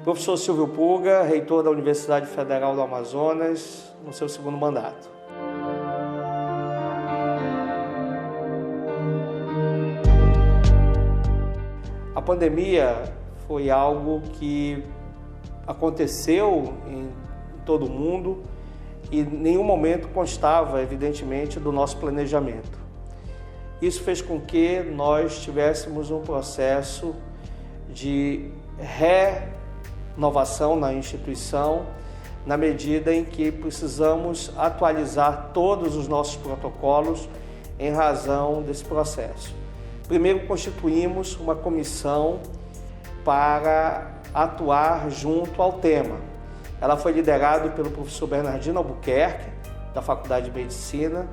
Professor Silvio Pulga, reitor da Universidade Federal do Amazonas, no seu segundo mandato. A pandemia foi algo que aconteceu em todo o mundo e em nenhum momento constava, evidentemente, do nosso planejamento. Isso fez com que nós tivéssemos um processo de renovação na instituição, na medida em que precisamos atualizar todos os nossos protocolos em razão desse processo. Primeiro, constituímos uma comissão para atuar junto ao tema. Ela foi liderada pelo professor Bernardino Albuquerque, da Faculdade de Medicina,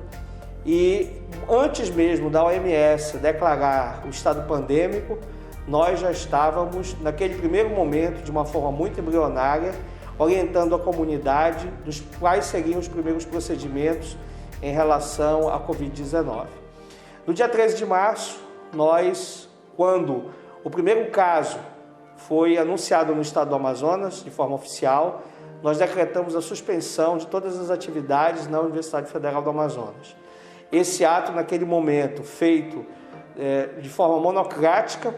e antes mesmo da OMS declarar o estado pandêmico, nós já estávamos, naquele primeiro momento, de uma forma muito embrionária, orientando a comunidade dos quais seriam os primeiros procedimentos em relação à Covid-19. No dia 13 de março, quando o primeiro caso foi anunciado no estado do Amazonas, de forma oficial, nós decretamos a suspensão de todas as atividades na Universidade Federal do Amazonas. Esse ato, naquele momento, feito de forma monocrática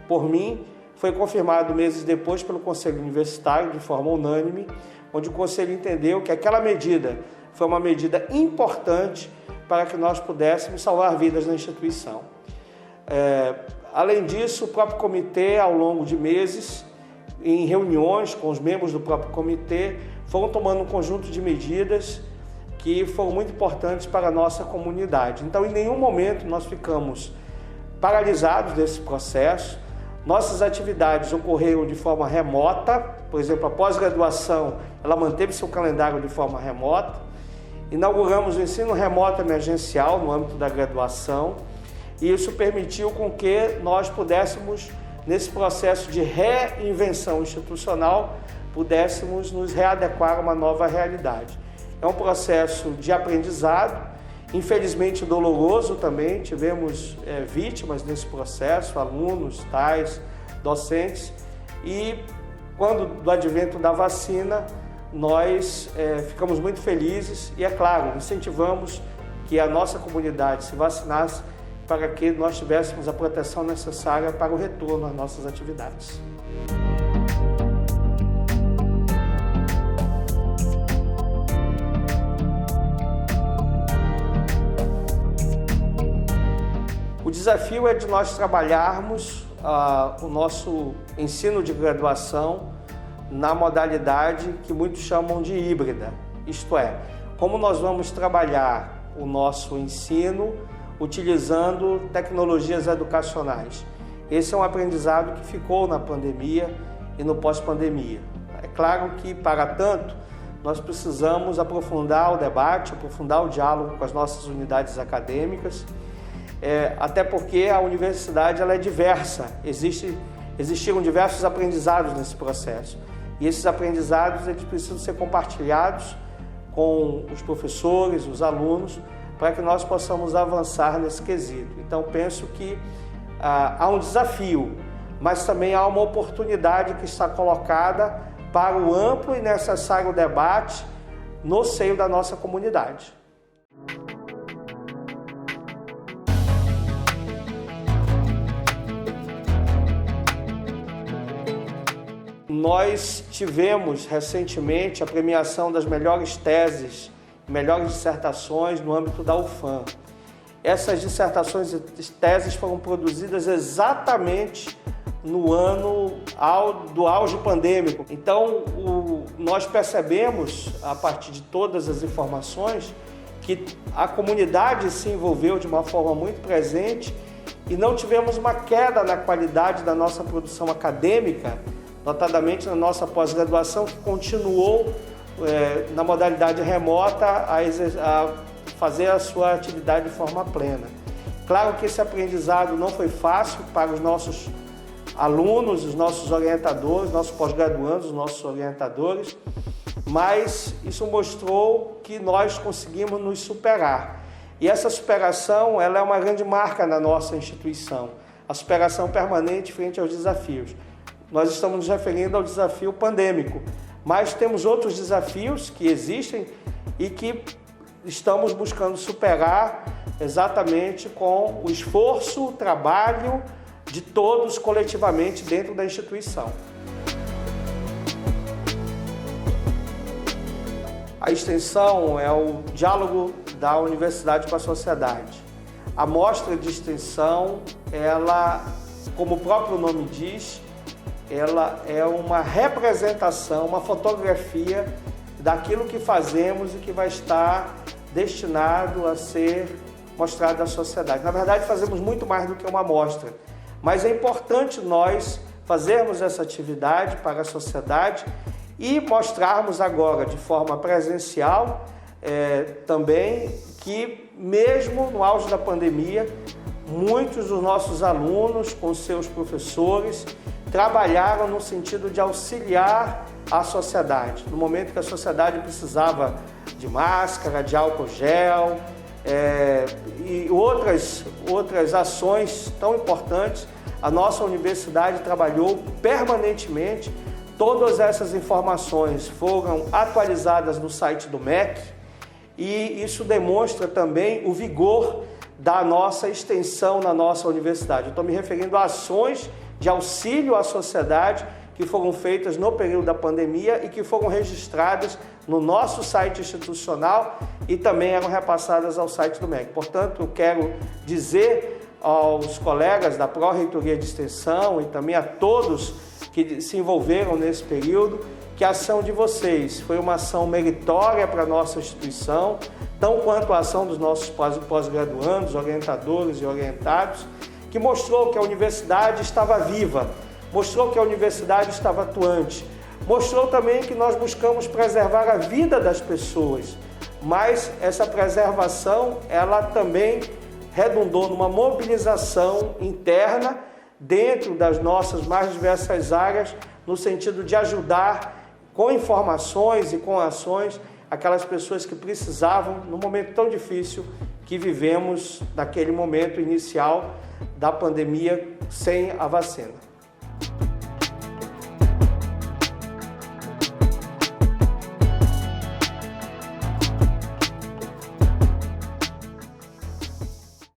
por mim, foi confirmado meses depois pelo Conselho Universitário, de forma unânime, onde o Conselho entendeu que aquela medida foi uma medida importante para que nós pudéssemos salvar vidas na instituição. Além disso, o próprio comitê, ao longo de meses, em reuniões com os membros do próprio comitê, foram tomando um conjunto de medidas que foram muito importantes para a nossa comunidade. Então, em nenhum momento nós ficamos paralisados desse processo. Nossas atividades ocorreram de forma remota, por exemplo, a pós-graduação, ela manteve seu calendário de forma remota. Inauguramos o ensino remoto emergencial no âmbito da graduação, e isso permitiu com que nós pudéssemos, nesse processo de reinvenção institucional, pudéssemos nos readequar a uma nova realidade. É um processo de aprendizado, infelizmente doloroso também, tivemos vítimas nesse processo, alunos, docentes, e quando do advento da vacina, nós ficamos muito felizes e, é claro, incentivamos que a nossa comunidade se vacinasse para que nós tivéssemos a proteção necessária para o retorno às nossas atividades. O desafio é de nós trabalharmos o nosso ensino de graduação na modalidade que muitos chamam de híbrida, isto é, como nós vamos trabalhar o nosso ensino utilizando tecnologias educacionais. Esse é um aprendizado que ficou na pandemia e no pós-pandemia. É claro que, para tanto, nós precisamos aprofundar o debate, aprofundar o diálogo com as nossas unidades acadêmicas, até porque a universidade ela é diversa, existiram diversos aprendizados nesse processo. E esses aprendizados eles precisam ser compartilhados com os professores, os alunos, para que nós possamos avançar nesse quesito. Então, penso que há um desafio, mas também há uma oportunidade que está colocada para o amplo e necessário debate no seio da nossa comunidade. Nós tivemos recentemente a premiação das melhores teses, melhores dissertações no âmbito da UFAM. Essas dissertações e teses foram produzidas exatamente no ano do auge pandêmico. Então, nós percebemos, a partir de todas as informações, que a comunidade se envolveu de uma forma muito presente e não tivemos uma queda na qualidade da nossa produção acadêmica, notadamente na nossa pós-graduação, que continuou na modalidade remota a fazer a sua atividade de forma plena. Claro que esse aprendizado não foi fácil para os nossos alunos, os nossos orientadores, nossos pós-graduandos, os nossos orientadores, mas isso mostrou que nós conseguimos nos superar. E essa superação ela é uma grande marca na nossa instituição, a superação permanente frente aos desafios. nós estamos nos referindo ao desafio pandêmico, mas temos outros desafios que existem e que estamos buscando superar exatamente com o esforço, o trabalho de todos coletivamente dentro da instituição. A extensão é o diálogo da universidade com a sociedade. A mostra de extensão, ela, como o próprio nome diz, ela é uma representação, uma fotografia daquilo que fazemos e que vai estar destinado a ser mostrado à sociedade. Na verdade, fazemos muito mais do que uma mostra, mas é importante nós fazermos essa atividade para a sociedade e mostrarmos agora de forma presencial também que mesmo no auge da pandemia, muitos dos nossos alunos com seus professores trabalharam no sentido de auxiliar a sociedade. No momento que a sociedade precisava de máscara, de álcool gel e outras ações tão importantes, a nossa universidade trabalhou permanentemente. Todas essas informações foram atualizadas no site do MEC e isso demonstra também o vigor da nossa extensão na nossa universidade. Eu estou me referindo a ações de auxílio à sociedade que foram feitas no período da pandemia e que foram registradas no nosso site institucional e também eram repassadas ao site do MEC. Portanto, eu quero dizer aos colegas da Pró-Reitoria de Extensão e também a todos que se envolveram nesse período, que a ação de vocês foi uma ação meritória para a nossa instituição, tão quanto a ação dos nossos pós-graduandos, orientadores e orientados, que mostrou que a universidade estava viva, mostrou que a universidade estava atuante, mostrou também que nós buscamos preservar a vida das pessoas, mas essa preservação, ela também redundou numa mobilização interna dentro das nossas mais diversas áreas, no sentido de ajudar com informações e com ações aquelas pessoas que precisavam num momento tão difícil que vivemos naquele momento inicial da pandemia sem a vacina.